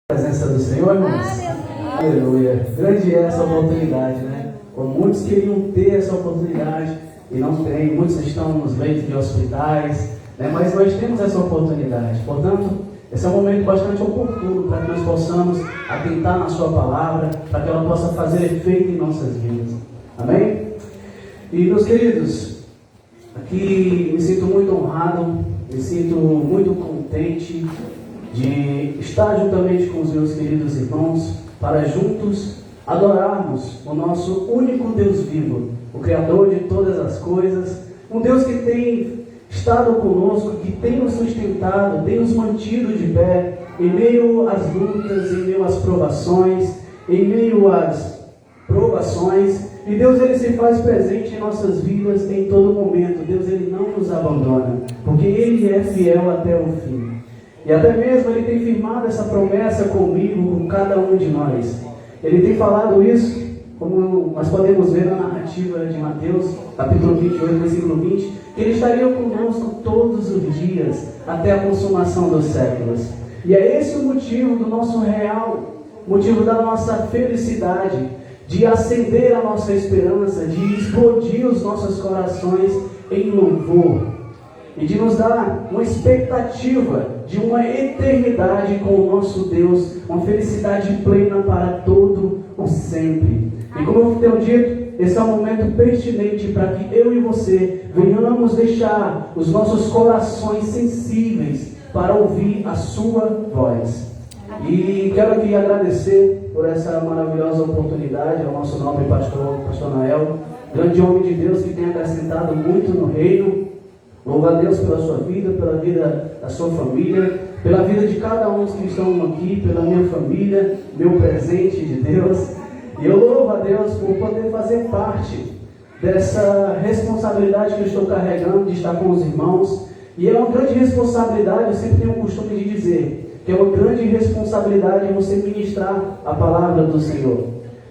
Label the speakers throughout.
Speaker 1: A presença do Senhor, irmãos? Aleluia. Grande é essa oportunidade, né? Muitos queriam ter essa oportunidade e não têm. Muitos estão nos leitos de hospitais, né? Mas nós temos essa oportunidade. Portanto, esse é um momento bastante oportuno para que nós possamos atentar na sua palavra, para que ela possa fazer efeito em nossas vidas. Amém? E, meus queridos, aqui me sinto muito honrado, me sinto muito contente de estar juntamente com os meus queridos irmãos para juntos adorarmos o nosso único Deus vivo, o Criador de todas as coisas, um Deus que tem estado conosco, que tem nos sustentado, tem nos mantido de pé em meio às lutas, em meio às provações, em meio às provações. E Deus, ele se faz presente em nossas vidas em todo momento. Deus, ele não nos abandona, porque ele é fiel até o fim. E até mesmo ele tem firmado essa promessa comigo, com cada um de nós. Ele tem falado isso, como nós podemos ver na narrativa de Mateus, capítulo 28, versículo 20, que ele estaria conosco todos os dias, até a consumação dos séculos. E é esse o motivo do nosso real, motivo da nossa felicidade, de acender a nossa esperança, de explodir os nossos corações em louvor, e de nos dar uma expectativa de uma eternidade com o nosso Deus, uma felicidade plena para todo o sempre. E como eu tenho dito, esse é um momento pertinente para que eu e você venhamos deixar os nossos corações sensíveis para ouvir a sua voz. E quero aqui agradecer por essa maravilhosa oportunidade ao nosso nobre pastor Nael, grande homem de Deus que tem acrescentado muito no reino. Louvo a Deus pela sua vida, pela vida da sua família, pela vida de cada um que estão aqui, pela minha família, meu presente de Deus. E eu louvo a Deus por poder fazer parte dessa responsabilidade que eu estou carregando de estar com os irmãos. E é uma grande responsabilidade, eu sempre tenho o costume de dizer, que é uma grande responsabilidade você ministrar a palavra do Senhor.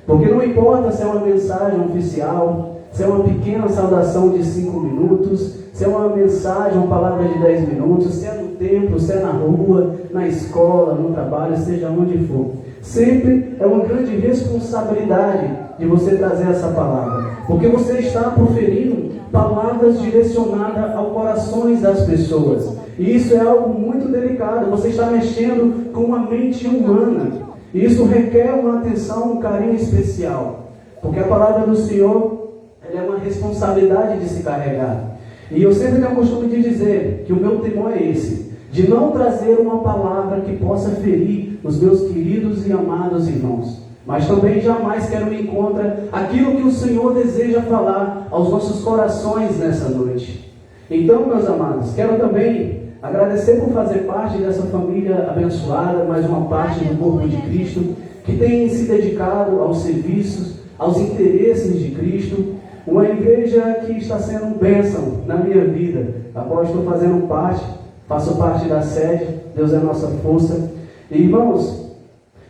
Speaker 1: Porque não importa se é uma mensagem oficial, se é uma pequena saudação de 5 minutos, se é uma mensagem, uma palavra de 10 minutos, se é no templo, se é na rua, na escola, no trabalho, seja onde for. Sempre é uma grande responsabilidade de você trazer essa palavra. Porque você está proferindo palavras direcionadas aos corações das pessoas. E isso é algo muito delicado. Você está mexendo com uma mente humana. E isso requer uma atenção, um carinho especial. Porque a palavra do Senhor, ela é uma responsabilidade de se carregar. E eu sempre tenho o costume de dizer que o meu temor é esse, de não trazer uma palavra que possa ferir os meus queridos e amados irmãos. Mas também jamais quero ir contra aquilo que o Senhor deseja falar aos nossos corações nessa noite. Então, meus amados, quero também agradecer por fazer parte dessa família abençoada, mais uma parte do corpo de Cristo, que tem se dedicado aos serviços, aos interesses de Cristo. Uma igreja que está sendo um bênção na minha vida. Agora estou fazendo parte, faço parte da sede, Deus é a nossa força. E, irmãos,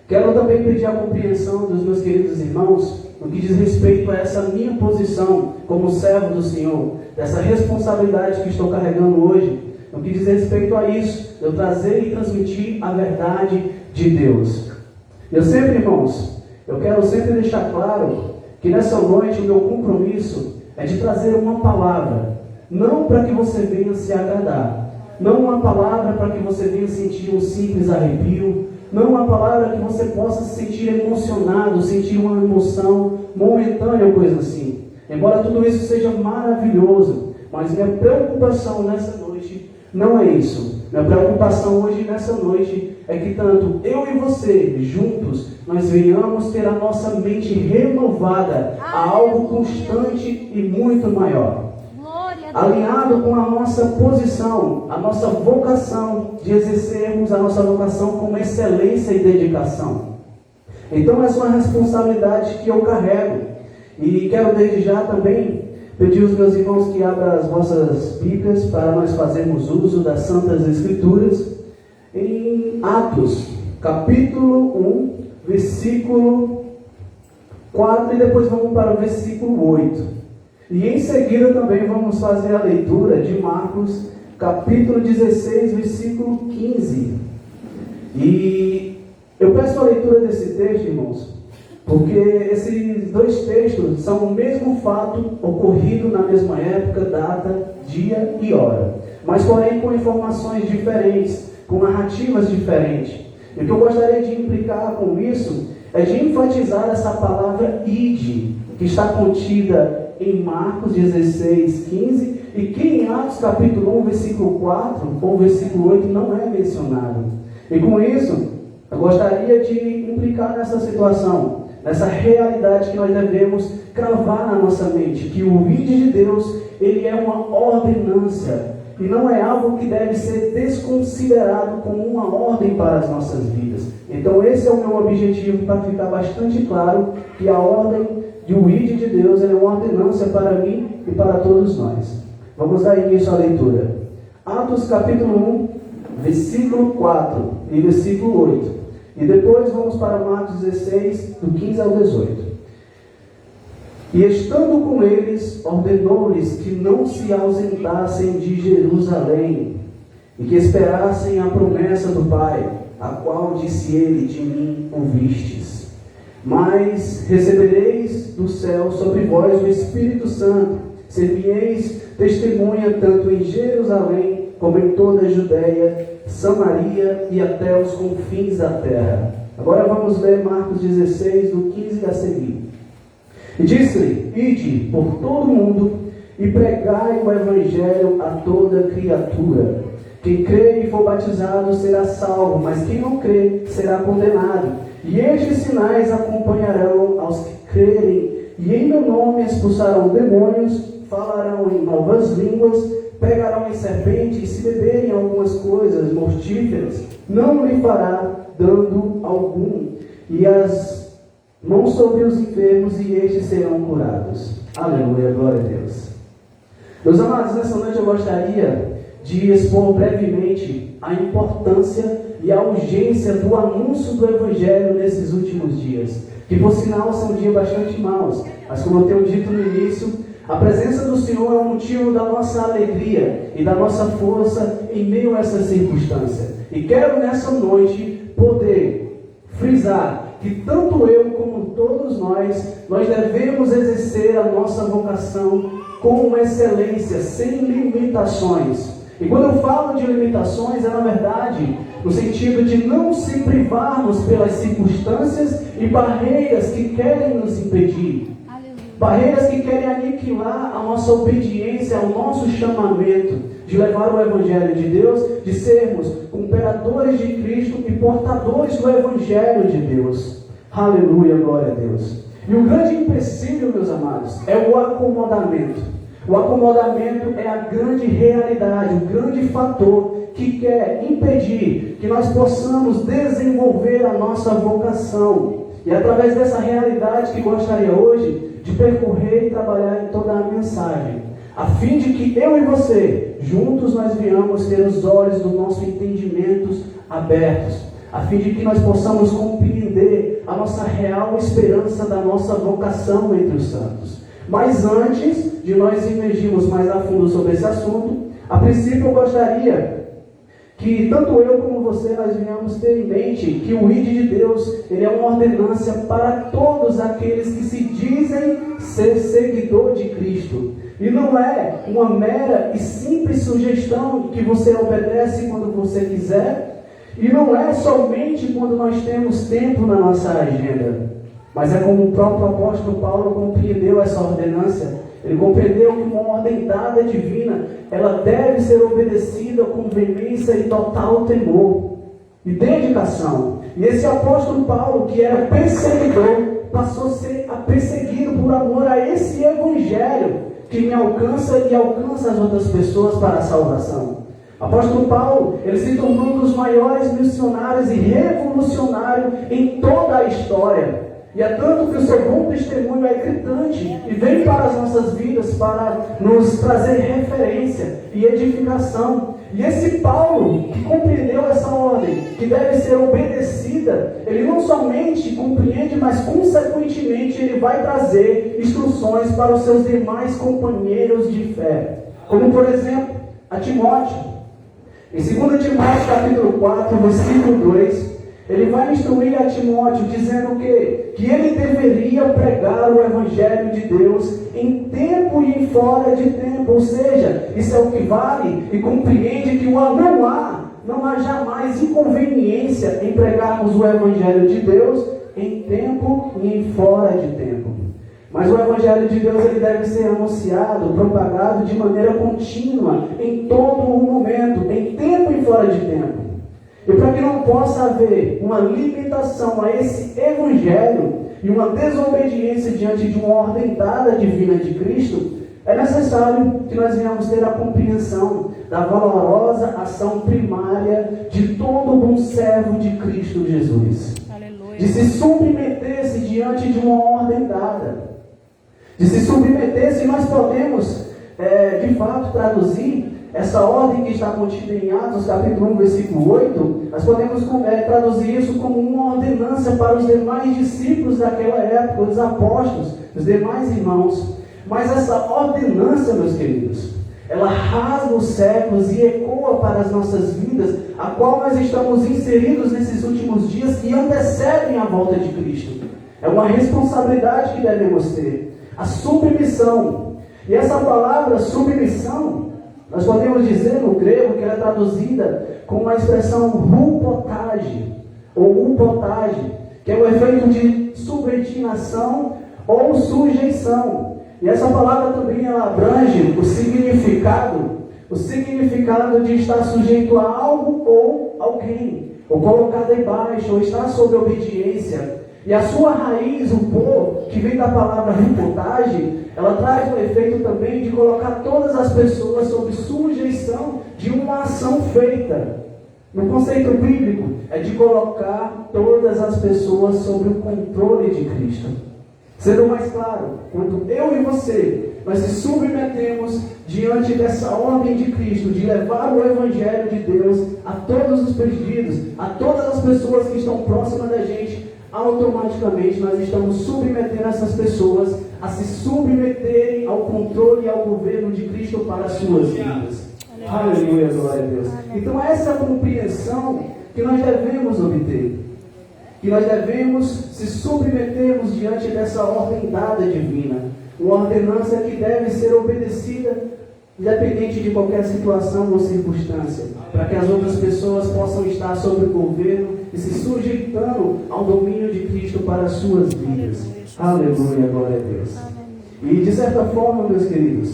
Speaker 1: quero também pedir a compreensão dos meus queridos irmãos no que diz respeito a essa minha posição como servo do Senhor, dessa responsabilidade que estou carregando hoje, no que diz respeito a isso, eu trazer e transmitir a verdade de Deus. Eu sempre, irmãos, eu quero sempre deixar claro que nessa noite o meu compromisso é de trazer uma palavra, não para que você venha se agradar, não uma palavra para que você venha sentir um simples arrepio, não uma palavra que você possa se sentir emocionado, sentir uma emoção momentânea ou coisa assim. Embora tudo isso seja maravilhoso, mas minha preocupação nessa noite não é isso. Minha preocupação hoje nessa noite é que tanto eu e você, juntos, nós venhamos ter a nossa mente renovada a algo constante e muito maior. Alinhado com a nossa posição, a nossa vocação de exercermos a nossa vocação com excelência e dedicação. Então essa é uma responsabilidade que eu carrego. E quero desde já também pedir aos meus irmãos que abram as vossas Bíblias para nós fazermos uso das Santas Escrituras em Atos, capítulo 1, versículo 4 e depois vamos para o versículo 8. E em seguida também vamos fazer a leitura de Marcos, capítulo 16, versículo 15. E eu peço a leitura desse texto, irmãos, porque esses dois textos são o mesmo fato ocorrido na mesma época, data, dia e hora, mas porém com informações diferentes, com narrativas diferentes. E o que eu gostaria de implicar com isso é de enfatizar essa palavra ide, que está contida em Marcos 16, 15, e que em Atos capítulo 1, versículo 4 ou versículo 8 não é mencionado. E com isso, eu gostaria de implicar nessa situação, nessa realidade que nós devemos cravar na nossa mente, que o ide de Deus, ele é uma ordenância, e não é algo que deve ser desconsiderado como uma ordem para as nossas vidas. Então esse é o meu objetivo, para ficar bastante claro que a ordem de o ide de Deus é uma ordenância para mim e para todos nós. Vamos dar início à leitura. Atos capítulo 1, versículo 4 e versículo 8. E depois vamos para Marcos 16, do 15 ao 18. E estando com eles, ordenou-lhes que não se ausentassem de Jerusalém, e que esperassem a promessa do Pai, a qual disse ele: de mim ouvistes. Mas recebereis do céu sobre vós o Espírito Santo, ser-me-eis testemunha tanto em Jerusalém, como em toda a Judéia, Samaria e até os confins da terra. Agora vamos ler Marcos 16, do 15 a seguir. E disse-lhe: ide por todo o mundo e pregai o Evangelho a toda criatura. Quem crê e for batizado será salvo, mas quem não crê será condenado. E estes sinais acompanharão aos que crerem, e em meu nome expulsarão demônios, falarão em novas línguas, pegarão em serpentes, e se beberem algumas coisas mortíferas, não lhe fará dano algum. E as mãos sobre os enfermos, e estes serão curados. Aleluia, glória a Deus. Meus amados, nessa noite eu gostaria de expor brevemente a importância e a urgência do anúncio do Evangelho nesses últimos dias, que por sinal são dias bastante maus, mas como eu tenho dito no início, a presença do Senhor é o motivo da nossa alegria e da nossa força em meio a essa circunstância. E quero nessa noite poder frisar que tanto eu como todos nós devemos exercer a nossa vocação com excelência, sem limitações. E quando eu falo de limitações, é na verdade no sentido de não se privarmos pelas circunstâncias e barreiras que querem nos impedir. Barreiras que querem aniquilar a nossa obediência ao nosso chamamento de levar o Evangelho de Deus, de sermos cooperadores de Cristo e portadores do Evangelho de Deus. Aleluia, glória a Deus. E o grande empecilho, meus amados, é o acomodamento. O acomodamento é a grande realidade, o grande fator que quer impedir que nós possamos desenvolver a nossa vocação. E através dessa realidade que gostaria hoje de percorrer e trabalhar em toda a mensagem, a fim de que eu e você, juntos nós venhamos ter os olhos do nosso entendimento abertos, a fim de que nós possamos compreender a nossa real esperança da nossa vocação entre os santos. Mas antes de nós emergirmos mais a fundo sobre esse assunto, a princípio eu gostaria que tanto eu como você nós venhamos ter em mente que o ide de Deus, ele é uma ordenância para todos aqueles que se dizem ser seguidor de Cristo. E não é uma mera e simples sugestão que você obedece quando você quiser, e não é somente quando nós temos tempo na nossa agenda. Mas é como o próprio apóstolo Paulo compreendeu essa ordenância. Ele compreendeu que uma ordem dada divina, ela deve ser obedecida com veemência e total temor e dedicação. E esse apóstolo Paulo, que era perseguidor, passou a ser perseguido por amor a esse evangelho que me alcança e alcança as outras pessoas para a salvação. Apóstolo Paulo, ele se tornou um dos maiores missionários e revolucionários em toda a história. E é tanto que o seu bom testemunho é gritante e vem para as nossas vidas para nos trazer referência e edificação. E esse Paulo, que compreendeu essa ordem, que deve ser obedecida, ele não somente compreende, mas consequentemente ele vai trazer instruções para os seus demais companheiros de fé. Como por exemplo, a Timóteo. Em 2 Timóteo capítulo 4, versículo 2, Ele vai instruir a Timóteo dizendo o quê? Que ele deveria pregar o Evangelho de Deus em tempo e em fora de tempo. Ou seja, isso é o que vale e compreende que não há jamais inconveniência em pregarmos o Evangelho de Deus em tempo e em fora de tempo. Mas o Evangelho de Deus ele deve ser anunciado, propagado de maneira contínua, em todo o momento, em tempo e fora de tempo. E para que não possa haver uma limitação a esse Evangelho e uma desobediência diante de uma ordem dada divina de Cristo, é necessário que nós venhamos ter a compreensão da valorosa ação primária de todo bom servo de Cristo Jesus. Aleluia. De se submeter-se diante de uma ordem dada. De se submeter-se, nós podemos, de fato, traduzir essa ordem que está contida em Atos, capítulo 1, versículo 8, nós podemos traduzir isso como uma ordenança para os demais discípulos daquela época, os apóstolos, os demais irmãos. Mas essa ordenança, meus queridos, ela rasga os séculos e ecoa para as nossas vidas, a qual nós estamos inseridos nesses últimos dias e antecedem a volta de Cristo. É uma responsabilidade que devemos ter. A submissão. E essa palavra submissão, nós podemos dizer no grego que ela é traduzida com a expressão hupotage, ou upotage, que é o efeito de subordinação ou sujeição. E essa palavra também ela abrange o significado de estar sujeito a algo ou alguém, ou colocado embaixo, ou estar sob obediência. E a sua raiz, o po, que vem da palavra hipotagem, ela traz o efeito também de colocar todas as pessoas sob sujeição de uma ação feita. No conceito bíblico, é de colocar todas as pessoas sob o controle de Cristo. Sendo mais claro, quando eu e você, nós se submetemos diante dessa ordem de Cristo, de levar o Evangelho de Deus a todos os perdidos, a todas as pessoas que estão próximas da gente, automaticamente nós estamos submetendo essas pessoas a se submeterem ao controle e ao governo de Cristo para as suas vidas. Aleluia, glória a Deus. Então essa compreensão que nós devemos obter, que nós devemos se submetermos diante dessa ordem dada divina, uma ordenança que deve ser obedecida independente de qualquer situação ou circunstância, para que as outras pessoas possam estar sob o governo e se sujeitando ao domínio de Cristo para as suas vidas. Aleluia, glória a Deus. E de certa forma, meus queridos,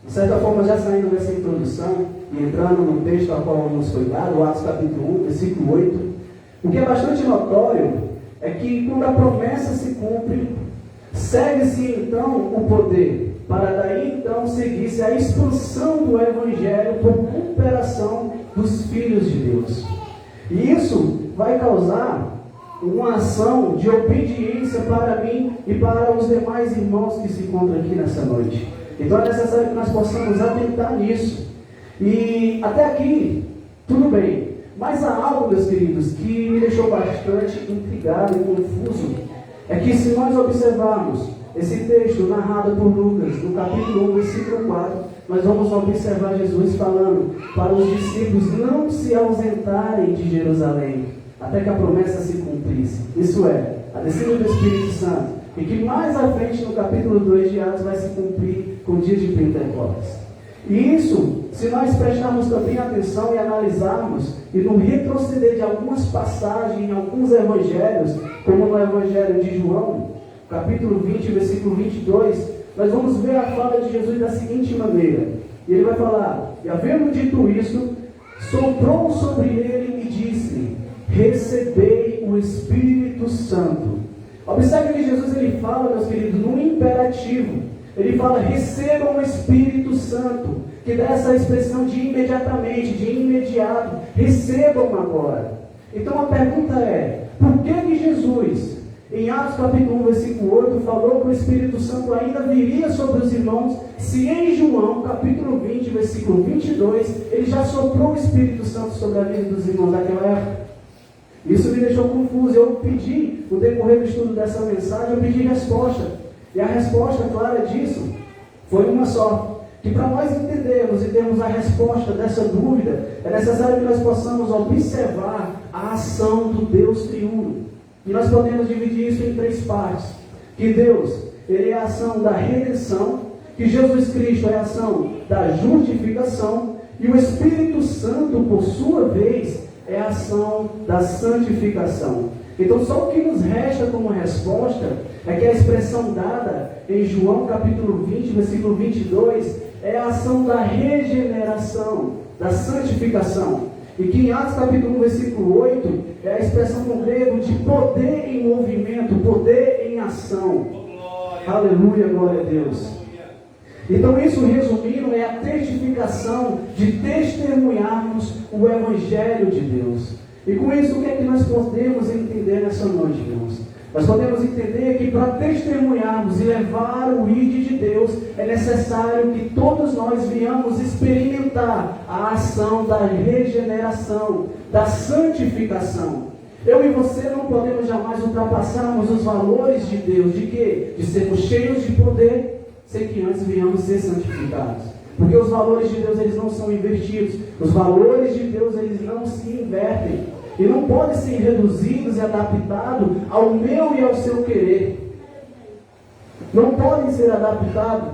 Speaker 1: de certa forma já saindo dessa introdução e entrando no texto a qual nos foi dado, Atos capítulo 1, versículo 8, o que é bastante notório é que quando a promessa se cumpre, segue-se então o poder, para daí então seguir-se a expansão do Evangelho por cooperação dos filhos de Deus. E isso vai causar uma ação de obediência para mim e para os demais irmãos que se encontram aqui nessa noite. Então é necessário que nós possamos atentar nisso. E até aqui, tudo bem. Mas há algo, meus queridos, que me deixou bastante intrigado e confuso. É que se nós observarmos esse texto narrado por Lucas, no capítulo 1, versículo 4, nós vamos observar Jesus falando para os discípulos não se ausentarem de Jerusalém, até que a promessa se cumprisse. Isso é, a descida do Espírito Santo. E que mais à frente, no capítulo 2 de Atos, vai se cumprir com o dia de Pentecostes. E isso, se nós prestarmos também atenção e analisarmos, e no retroceder de algumas passagens em alguns evangelhos, como no Evangelho de João, capítulo 20, versículo 22, nós vamos ver a fala de Jesus da seguinte maneira. E ele vai falar: e havendo dito isso, soprou sobre ele e disse: recebei o Espírito Santo. Observe que Jesus ele fala, meus queridos, num imperativo. Ele fala: recebam o Espírito Santo, que dá essa expressão de imediatamente, de imediato. Recebam agora. Então a pergunta é: por que Jesus, em Atos capítulo 1, versículo 8, falou que o Espírito Santo ainda viria sobre os irmãos, se em João capítulo 20, versículo 22, ele já soprou o Espírito Santo sobre a vida dos irmãos daquela época? Isso me deixou confuso. Eu pedi, no decorrer do estudo dessa mensagem, eu pedi resposta. E a resposta clara disso foi uma só. Que para nós entendermos e termos a resposta dessa dúvida, é necessário que nós possamos observar a ação do Deus triuno. E nós podemos dividir isso em 3 partes. Que Deus, Ele é a ação da redenção, que Jesus Cristo é a ação da justificação, e o Espírito Santo, por sua vez, é a ação da santificação. Então, só o que nos resta como resposta é que a expressão dada em João capítulo 20, versículo 22, é a ação da regeneração, da santificação. E que em Atos capítulo 1, versículo 8, é a expressão no grego de poder em movimento, poder em ação. Aleluia, glória a Deus. Então isso, resumindo, é a testificação de testemunharmos o Evangelho de Deus. E com isso, o que é que nós podemos entender nessa noite, irmãos? Nós podemos entender que para testemunharmos e levar o ID de Deus, é necessário que todos nós venhamos experimentar a ação da regeneração, da santificação. Eu e você não podemos jamais ultrapassarmos os valores de Deus. De quê? De sermos cheios de poder, sem que antes venhamos ser santificados. Porque os valores de Deus, eles não são invertidos. Os valores de Deus, eles não se invertem. E não podem ser reduzidos e adaptados ao meu e ao seu querer. Não podem ser adaptados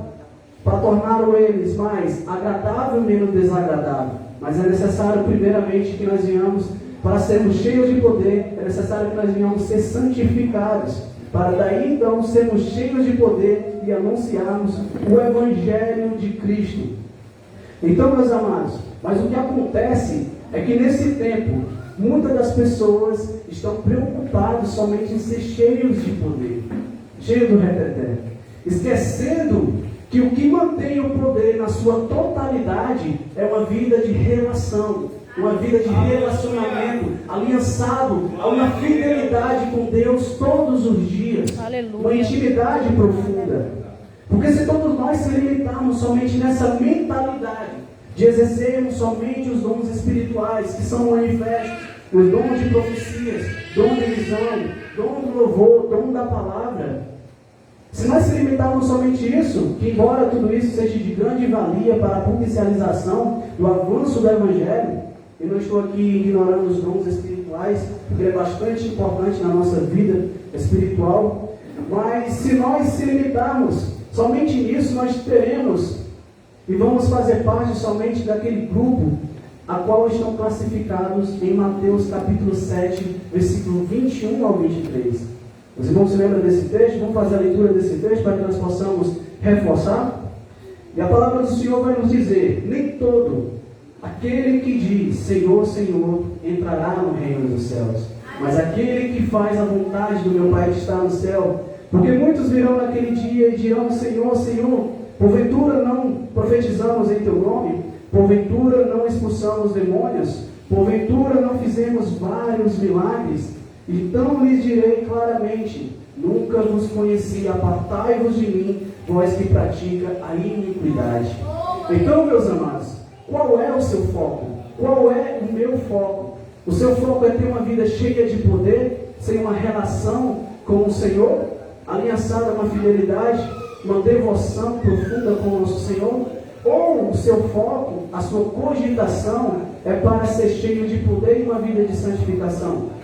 Speaker 1: para torná-lo eles mais agradável e menos desagradável. Mas é necessário, primeiramente, que nós venhamos, para sermos cheios de poder, é necessário que nós venhamos ser santificados, para daí então sermos cheios de poder e anunciarmos o Evangelho de Cristo. Então, meus amados, mas o que acontece é que nesse tempo, muitas das pessoas estão preocupadas somente em ser cheios de poder, cheios do reteté, esquecendo que o que mantém o poder na sua totalidade é uma vida de relação, uma vida de relacionamento, aliançado a uma fidelidade com Deus todos os dias. Aleluia. Uma intimidade profunda. Porque se todos nós se limitarmos somente nessa mentalidade de exercermos somente os dons espirituais, que são manifestos, os dons de profecias, dom de visão, dom do louvor, dom da palavra, se nós se limitarmos somente isso, que embora tudo isso seja de grande valia para a potencialização do avanço do Evangelho, eu não estou aqui ignorando os dons espirituais, porque é bastante importante na nossa vida espiritual, mas se nós se limitarmos somente nisso, nós teremos e vamos fazer parte somente daquele grupo a qual estão classificados em Mateus capítulo 7, versículo 21 ao 23. Os irmãos se lembram desse texto? Vamos fazer a leitura desse texto para que nós possamos reforçar? E a palavra do Senhor vai nos dizer: nem todo aquele que diz Senhor, Senhor, entrará no reino dos céus, mas aquele que faz a vontade do meu Pai que está no céu. Porque muitos virão naquele dia e dirão: Senhor, Senhor, porventura não profetizamos em teu nome? Porventura não expulsamos demônios? Porventura não fizemos vários milagres? Então lhes direi claramente: nunca vos conheci, apartai-vos de mim, vós que pratica a iniquidade. Então, meus amados, qual é o seu foco? Qual é o meu foco? O seu foco é ter uma vida cheia de poder, sem uma relação com o Senhor, aliançada a uma fidelidade, uma devoção profunda com o nosso Senhor? Ou o seu foco, a sua cogitação é para ser cheio de poder e uma vida de santificação?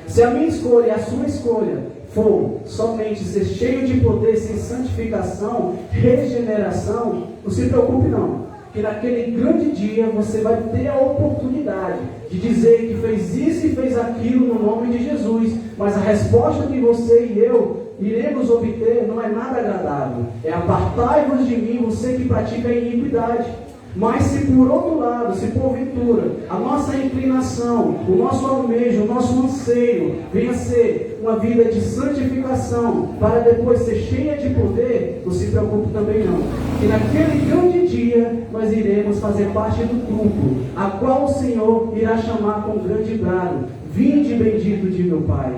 Speaker 1: Se a minha escolha, a sua escolha, for somente ser cheio de poder, sem santificação, regeneração, não se preocupe não, que naquele grande dia você vai ter a oportunidade de dizer que fez isso e fez aquilo no nome de Jesus, mas a resposta que você e eu iremos obter não é nada agradável, é: apartai-vos de mim, você que pratica a iniquidade. Mas se por outro lado, se porventura a nossa inclinação, o nosso almejo, o nosso anseio venha a ser uma vida de santificação, para depois ser cheia de poder, não se preocupe também não, que naquele grande dia nós iremos fazer parte do grupo, a qual o Senhor irá chamar com grande brado: vinde bendito de meu Pai.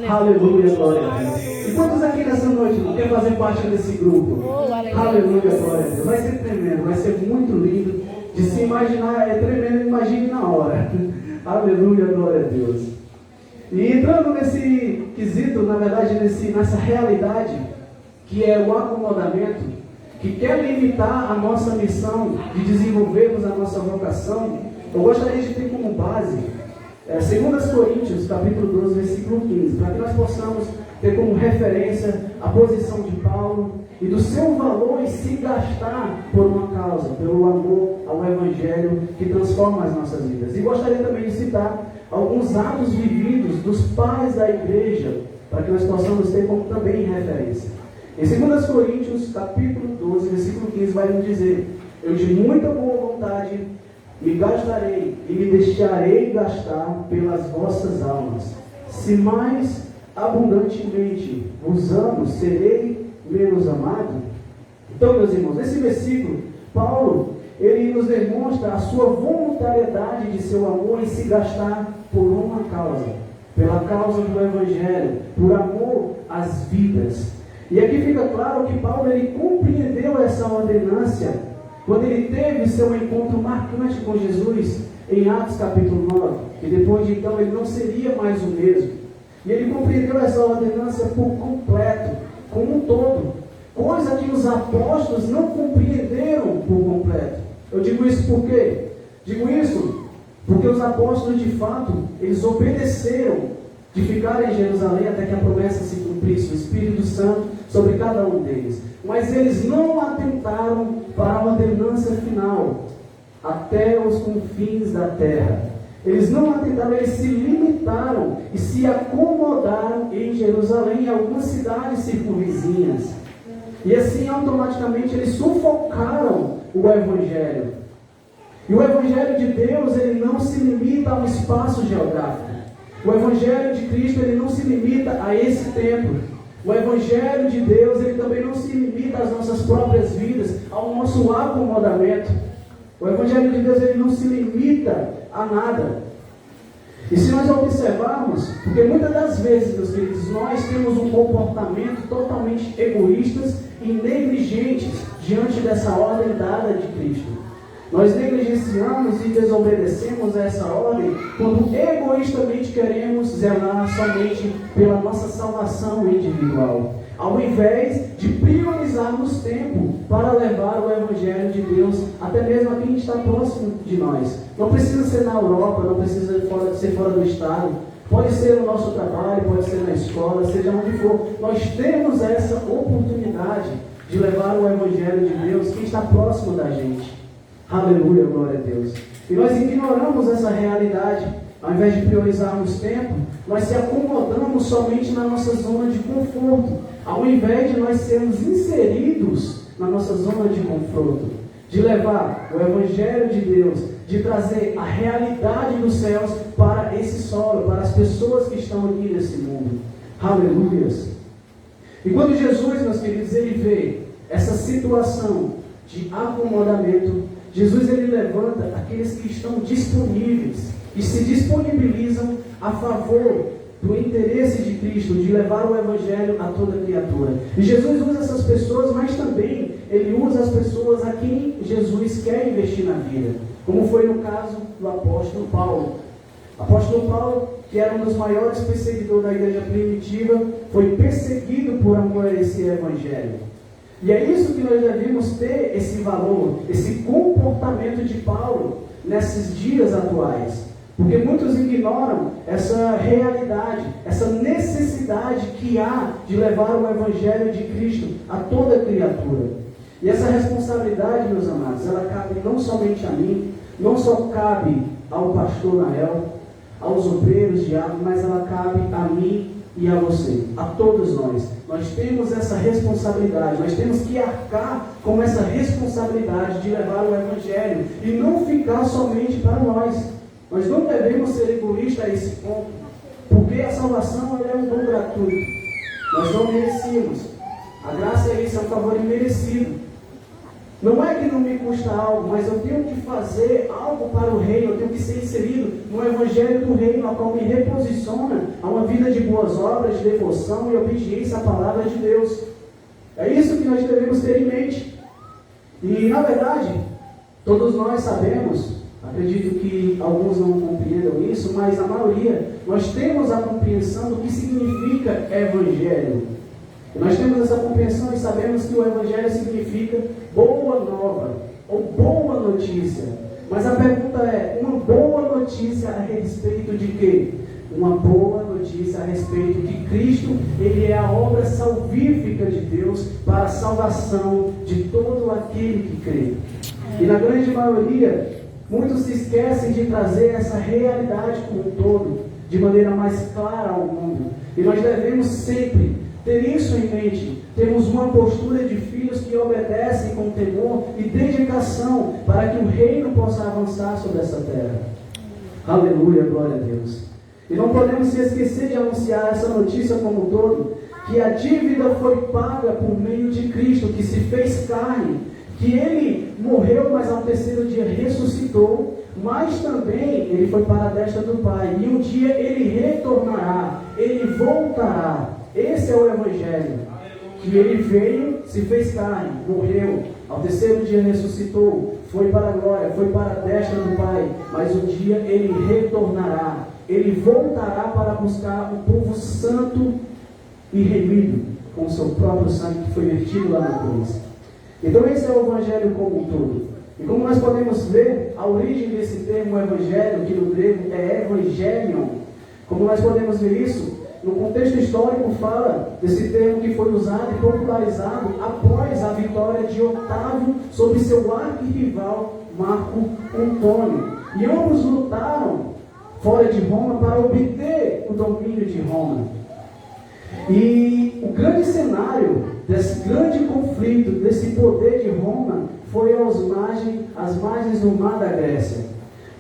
Speaker 1: Aleluia, glória a Deus. E quantos aqui nessa noite não querem fazer parte desse grupo? Aleluia, glória a Deus. Vai ser tremendo, vai ser muito lindo de se imaginar, é tremendo, imagine na hora. Aleluia, glória a Deus. E entrando nesse quesito, na verdade, nessa realidade, que é o acomodamento, que quer limitar a nossa missão de desenvolvermos a nossa vocação, eu gostaria de ter como base 2 Coríntios, capítulo 12, versículo 15, para que nós possamos ter como referência a posição de Paulo e do seu valor em se gastar por uma causa, pelo amor ao Evangelho que transforma as nossas vidas. E gostaria também de citar alguns atos vividos dos pais da igreja, para que nós possamos ter como também referência. Em 2 Coríntios, capítulo 12, versículo 15, vai nos dizer: eu de muita boa vontade me gastarei e me deixarei gastar pelas vossas almas. Se mais abundantemente vos amo, serei menos amado? Então, meus irmãos, nesse versículo, Paulo, ele nos demonstra a sua voluntariedade de seu amor em se gastar por uma causa, pela causa do Evangelho, por amor às vidas. E aqui fica claro que Paulo, ele compreendeu essa ordenância quando ele teve seu encontro marcante com Jesus em Atos capítulo 9, que depois de então ele não seria mais o mesmo. E ele compreendeu essa ordenância por completo, como um todo, coisa que os apóstolos não compreenderam por completo. Eu digo isso por quê? Digo isso porque os apóstolos, de fato, eles obedeceram de ficar em Jerusalém até que a promessa se cumprisse, o Espírito Santo sobre cada um deles. Mas eles não atentaram para a ordenança final, até os confins da terra. Eles não atentaram, eles se limitaram e se acomodaram em Jerusalém, em algumas cidades circunvizinhas. E assim, automaticamente, eles sufocaram o Evangelho. E o Evangelho de Deus, ele não se limita a um espaço geográfico. O Evangelho de Cristo, ele não se limita a esse tempo. O Evangelho de Deus, ele também não se limita às nossas próprias vidas, ao nosso acomodamento. O Evangelho de Deus, ele não se limita a nada. E se nós observarmos, porque muitas das vezes, meus queridos, nós temos um comportamento totalmente egoístas e negligentes diante dessa ordem dada de Cristo. Nós negligenciamos e desobedecemos a essa ordem quando egoístamente queremos zelar somente pela nossa salvação individual, ao invés de priorizarmos tempo para levar o Evangelho de Deus até mesmo a quem está próximo de nós. Não precisa ser na Europa, não precisa ser fora do estado, pode ser no nosso trabalho, pode ser na escola, seja onde for. Nós temos essa oportunidade de levar o Evangelho de Deus quem está próximo da gente. Aleluia, glória a Deus. E nós ignoramos essa realidade. Ao invés de priorizarmos tempo, nós se acomodamos somente na nossa zona de conforto, ao invés de nós sermos inseridos na nossa zona de conforto, de levar o Evangelho de Deus, de trazer a realidade dos céus para esse solo, para as pessoas que estão aqui nesse mundo. Aleluias. E quando Jesus, meus queridos, ele vê essa situação de acomodamento, Jesus, ele levanta aqueles que estão disponíveis e se disponibilizam a favor do interesse de Cristo, de levar o Evangelho a toda criatura. E Jesus usa essas pessoas, mas também ele usa as pessoas a quem Jesus quer investir na vida, como foi no caso do apóstolo Paulo. O apóstolo Paulo, que era um dos maiores perseguidores da igreja primitiva, foi perseguido por amor a esse Evangelho. E é isso que nós devemos ter, esse valor, esse comportamento de Paulo nesses dias atuais. Porque muitos ignoram essa realidade, essa necessidade que há de levar o Evangelho de Cristo a toda criatura. E essa responsabilidade, meus amados, ela cabe não somente a mim, não só cabe ao pastor Nael, aos obreiros, diáconos, mas ela cabe a mim e a você, a todos nós. Nós temos essa responsabilidade, nós temos que arcar com essa responsabilidade de levar o Evangelho e não ficar somente para nós. Nós não devemos ser egoístas a esse ponto, porque a salvação é um dom gratuito. Nós não merecemos. A graça é isso, é um favor imerecido. Não é que não me custa algo, mas eu tenho que fazer algo para o reino, eu tenho que ser inserido no Evangelho do reino, a qual me reposiciona a uma vida de boas obras, de devoção e obediência à palavra de Deus. É isso que nós devemos ter em mente. E, na verdade, todos nós sabemos, acredito que alguns não compreendam isso, mas a maioria, nós temos a compreensão do que significa Evangelho. E nós temos essa compreensão e sabemos que o Evangelho significa boa nova, ou boa notícia. Mas a pergunta é, uma boa notícia a respeito de quê? Uma boa notícia a respeito de Cristo. Ele é a obra salvífica de Deus para a salvação de todo aquele que crê. E na grande maioria, muitos se esquecem de trazer essa realidade como um todo, de maneira mais clara ao mundo. E nós devemos sempre ter isso em mente. Temos uma postura de filhos que obedecem com temor e dedicação para que o reino possa avançar sobre essa terra. Aleluia, glória a Deus. E não podemos se esquecer de anunciar essa notícia como um todo, que a dívida foi paga por meio de Cristo, que se fez carne, que Ele morreu, mas ao terceiro dia ressuscitou, mas também Ele foi para a destra do Pai, e um dia Ele retornará, Ele voltará. Esse é o Evangelho, que Ele veio, se fez carne, morreu, ao terceiro dia ressuscitou, foi para a glória, foi para a destra do Pai, mas um dia Ele retornará, Ele voltará para buscar um povo santo e remido, com o seu próprio sangue que foi vertido lá na cruz. Então esse é o Evangelho como um todo. E como nós podemos ver, a origem desse termo Evangelho, que no grego é Evangelion, como nós podemos ver isso, no contexto histórico fala desse termo que foi usado e popularizado após a vitória de Otávio sobre seu arquirrival Marco Antônio. E ambos lutaram fora de Roma para obter o domínio de Roma. E o grande cenário desse grande conflito, desse poder de Roma, foi às margens do mar da Grécia.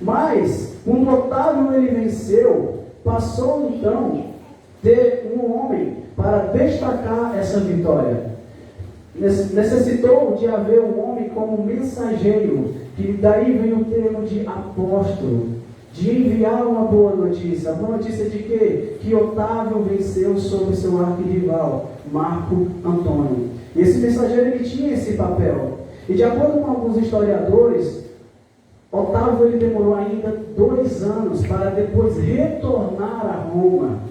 Speaker 1: Mas, quando Otávio ele venceu, passou então ter um homem para destacar essa vitória. Necessitou de haver um homem como mensageiro, que daí vem o termo de apóstolo, de enviar uma boa notícia. A boa notícia de quê? Que Otávio venceu sobre seu arquirrival, Marco Antônio. E esse mensageiro ele tinha esse papel. E de acordo com alguns historiadores, Otávio ele demorou ainda 2 anos para depois retornar a Roma,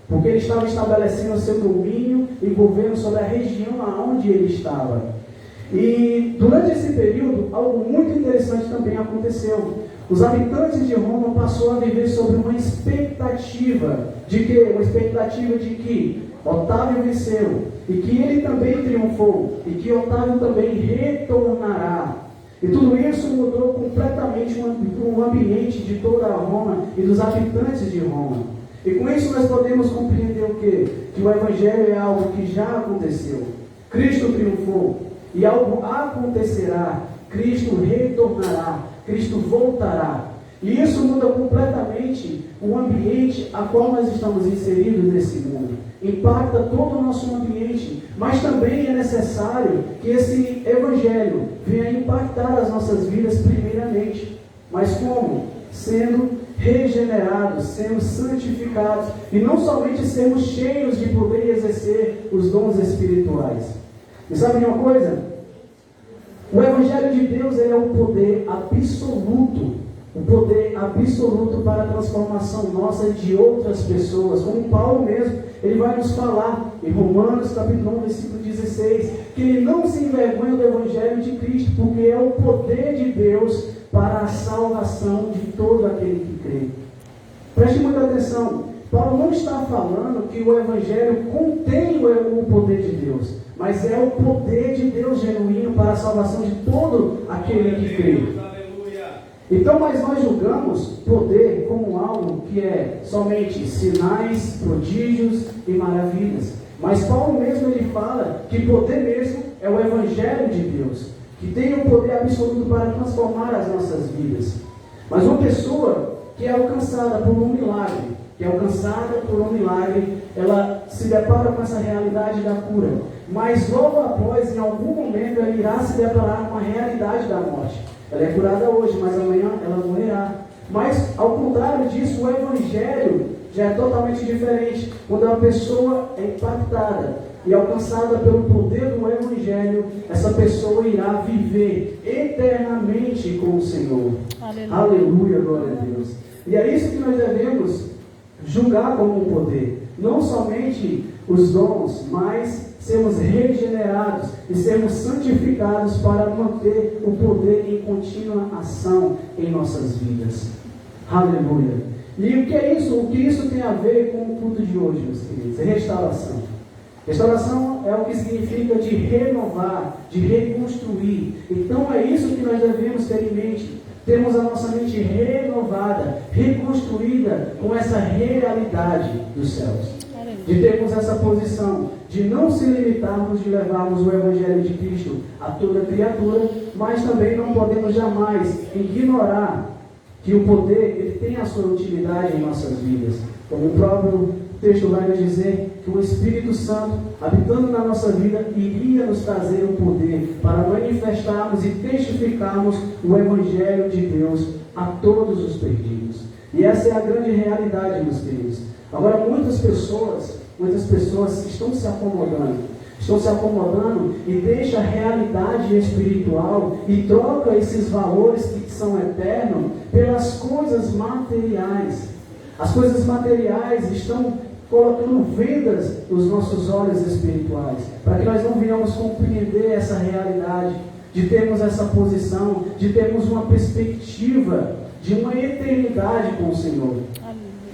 Speaker 1: porque ele estava estabelecendo o seu domínio e governo sobre a região aonde ele estava. E durante esse período, algo muito interessante também aconteceu. Os habitantes de Roma passaram a viver sobre uma expectativa de quê? Uma expectativa de que Otávio venceu, e que ele também triunfou, e que Otávio também retornará. E tudo isso mudou completamente o ambiente de toda a Roma e dos habitantes de Roma. E com isso nós podemos compreender o quê? Que o Evangelho é algo que já aconteceu. Cristo triunfou, e algo acontecerá. Cristo retornará, Cristo voltará. E isso muda completamente o ambiente a qual nós estamos inseridos nesse mundo. Impacta todo o nosso ambiente, mas também é necessário que esse Evangelho venha impactar as nossas vidas primeiramente. Mas como? Sendo regenerados, sendo santificados, e não somente sermos cheios de poder e exercer os dons espirituais. E sabe de uma coisa? O Evangelho de Deus ele é um poder absoluto, um poder absoluto para a transformação nossa e de outras pessoas, como Paulo mesmo, ele vai nos falar em Romanos capítulo 1, versículo 16, que ele não se envergonha do Evangelho de Cristo, porque é o poder de Deus para a salvação de todo aquele que crê. Preste muita atenção, Paulo não está falando que o Evangelho contém o poder de Deus, mas é o poder de Deus genuíno para a salvação de todo aquele que crê. Então, mas nós julgamos poder como algo que é somente sinais, prodígios e maravilhas. Mas Paulo mesmo ele fala que poder mesmo é o Evangelho de Deus, que tem um poder absoluto para transformar as nossas vidas. Mas uma pessoa que é alcançada por um milagre, ela se depara com essa realidade da cura. Mas logo após, em algum momento, ela irá se deparar com a realidade da morte. Ela é curada hoje, mas amanhã ela morrerá. Mas, ao contrário disso, o Evangelho já é totalmente diferente. Quando a pessoa é impactada e alcançada pelo poder do Evangelho, essa pessoa irá viver eternamente com o Senhor. Aleluia, aleluia, glória a Deus. E é isso que nós devemos julgar como um poder. não somente os dons, mas sermos regenerados e sermos santificados para manter o poder em contínua ação em nossas vidas. Aleluia! E o que é isso? O que isso tem a ver com o culto de hoje, meus queridos? É restauração. Restauração é o que significa de renovar, de reconstruir. Então é isso que nós devemos ter em mente. Temos a nossa mente renovada, reconstruída com essa realidade dos céus. De termos essa posição, de não se limitarmos de levarmos o Evangelho de Cristo a toda criatura, mas também não podemos jamais ignorar que o poder ele tem a sua utilidade em nossas vidas. Como o próprio texto vai nos dizer que o Espírito Santo, habitando na nossa vida, iria nos trazer o poder para manifestarmos e testificarmos o Evangelho de Deus a todos os perdidos. E essa é a grande realidade, meus queridos. Agora, muitas pessoas estão se acomodando e deixam a realidade espiritual e troca esses valores que são eternos pelas coisas materiais. As coisas materiais estão colocando vendas nos nossos olhos espirituais, para que nós não venhamos compreender essa realidade, de termos essa posição, de termos uma perspectiva de uma eternidade com o Senhor.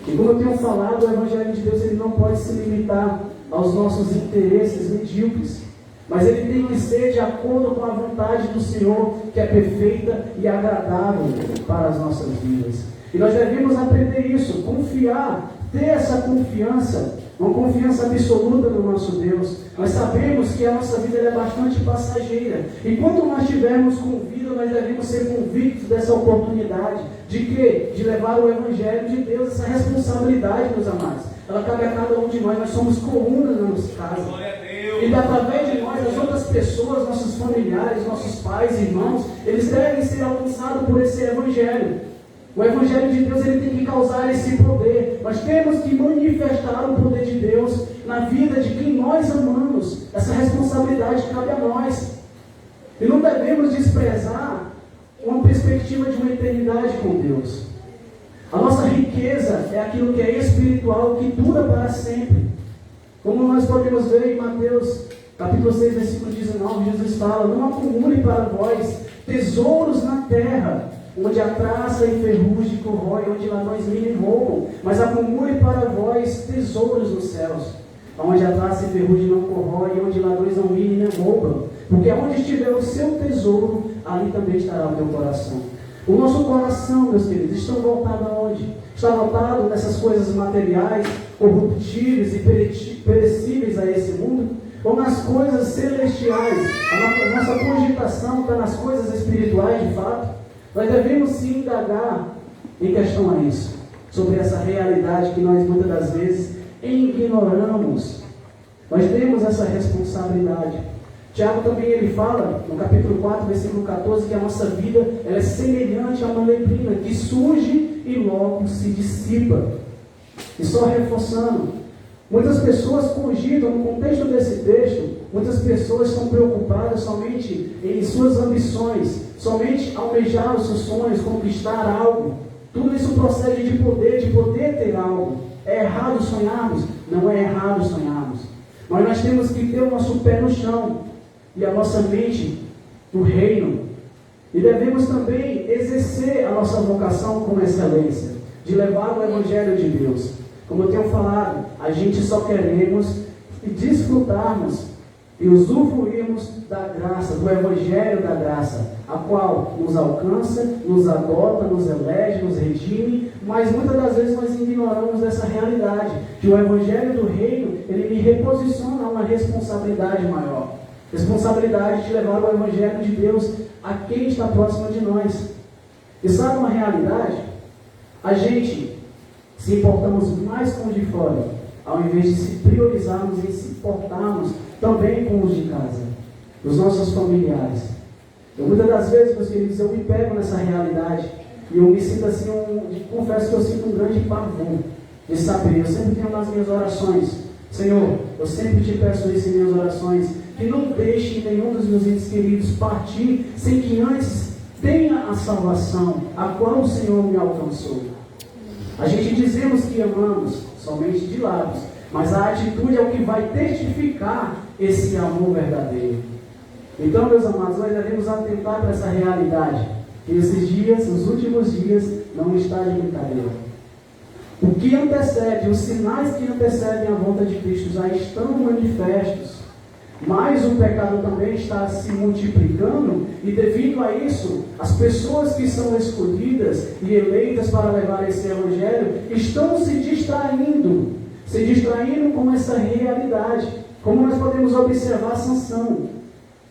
Speaker 1: E como eu tenho falado, o Evangelho de Deus ele não pode se limitar aos nossos interesses medíocres, mas ele tem que ser de acordo com a vontade do Senhor, que é perfeita e agradável para as nossas vidas. E nós devemos aprender isso, confiar, ter essa confiança, uma confiança absoluta no nosso Deus. Nós sabemos que a nossa vida é bastante passageira. E quando nós estivermos com vida, nós devemos ser convictos dessa oportunidade. De quê? De levar o Evangelho de Deus, essa responsabilidade, meus amados. Ela cabe a cada um de nós. Nós somos colunas na nossa casa. E através de nós, as outras pessoas, nossos familiares, nossos pais, irmãos, eles devem ser alcançados por esse Evangelho. O Evangelho de Deus ele tem que causar esse poder. Nós temos que manifestar o poder de Deus na vida de quem nós amamos. Essa responsabilidade cabe a nós. E não devemos desprezar uma perspectiva de uma eternidade com Deus. A nossa riqueza é aquilo que é espiritual, que dura para sempre. Como nós podemos ver em Mateus capítulo 6, versículo 19, Jesus fala: não acumule para vós tesouros na terra, onde a traça e ferrugem corrói, onde ladrões minam e roubam, mas acumule para vós tesouros nos céus, onde a traça e ferrugem não corrói, onde ladrões não minam nem roubam, porque onde estiver o seu tesouro, ali também estará o teu coração. O nosso coração, meus queridos, está voltado aonde? Está voltado nessas coisas materiais, corruptíveis e perecíveis a esse mundo? Ou nas coisas celestiais? A nossa cogitação está nas coisas espirituais de fato? Nós devemos se indagar em questão a isso, sobre essa realidade que nós muitas das vezes ignoramos. Nós temos essa responsabilidade. Tiago também ele fala, no capítulo 4, versículo 14, que a nossa vida ela é semelhante a uma neblina que surge e logo se dissipa. E só reforçando, muitas pessoas cogitam, no contexto desse texto, muitas pessoas estão preocupadas somente em suas ambições, somente almejar os seus sonhos, conquistar algo. Tudo isso procede de poder ter algo. É errado sonharmos? Não é errado sonharmos. Mas nós temos que ter o nosso pé no chão e a nossa mente no reino. E devemos também exercer a nossa vocação com excelência, de levar o Evangelho de Deus. Como eu tenho falado, a gente só queremos desfrutarmos e usufruirmos da graça, do Evangelho da graça, a qual nos alcança, nos adota, nos elege, nos redime, mas muitas das vezes nós ignoramos essa realidade, que o Evangelho do Reino, ele me reposiciona a uma responsabilidade maior, responsabilidade de levar o Evangelho de Deus a quem está próximo de nós. E sabe uma realidade? A gente se importamos mais com os de fora, ao invés de se priorizarmos e se importarmos também com os de casa, os nossos familiares. Muitas das vezes, meus queridos, eu me pego nessa realidade e eu me sinto assim, confesso que eu sinto um grande pavor de saber. Eu sempre tenho nas minhas orações: Senhor, eu sempre te peço isso em minhas orações, que não deixe nenhum dos meus entes queridos partir sem que antes tenha a salvação, a qual o Senhor me alcançou. A gente dizemos que amamos somente de lábios, mas a atitude é o que vai testificar esse amor verdadeiro. Então, meus amados, nós devemos atentar para essa realidade, que esses dias, os últimos dias, não está de brincadeira. O que antecede, os sinais que antecedem a volta de Cristo já estão manifestos, mas o pecado também está se multiplicando, e devido a isso, as pessoas que são escolhidas e eleitas para levar esse evangelho estão se distraindo com essa realidade. Como nós podemos observar Sansão.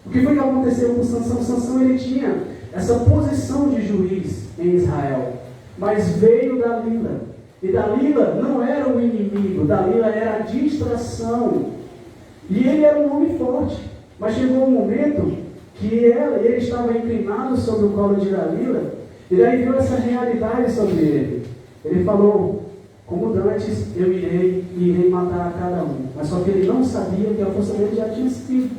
Speaker 1: O que foi que aconteceu com Sansão? Sansão, ele tinha essa posição de juiz em Israel, mas veio Dalila. E Dalila não era o inimigo, Dalila era a distração. E ele era um homem forte, mas chegou um momento que ele estava inclinado sobre o colo de Dalila, e daí viu essa realidade sobre ele. Ele falou: como dantes eu irei matar a cada um. Mas só que ele não sabia que a força dele já tinha sido.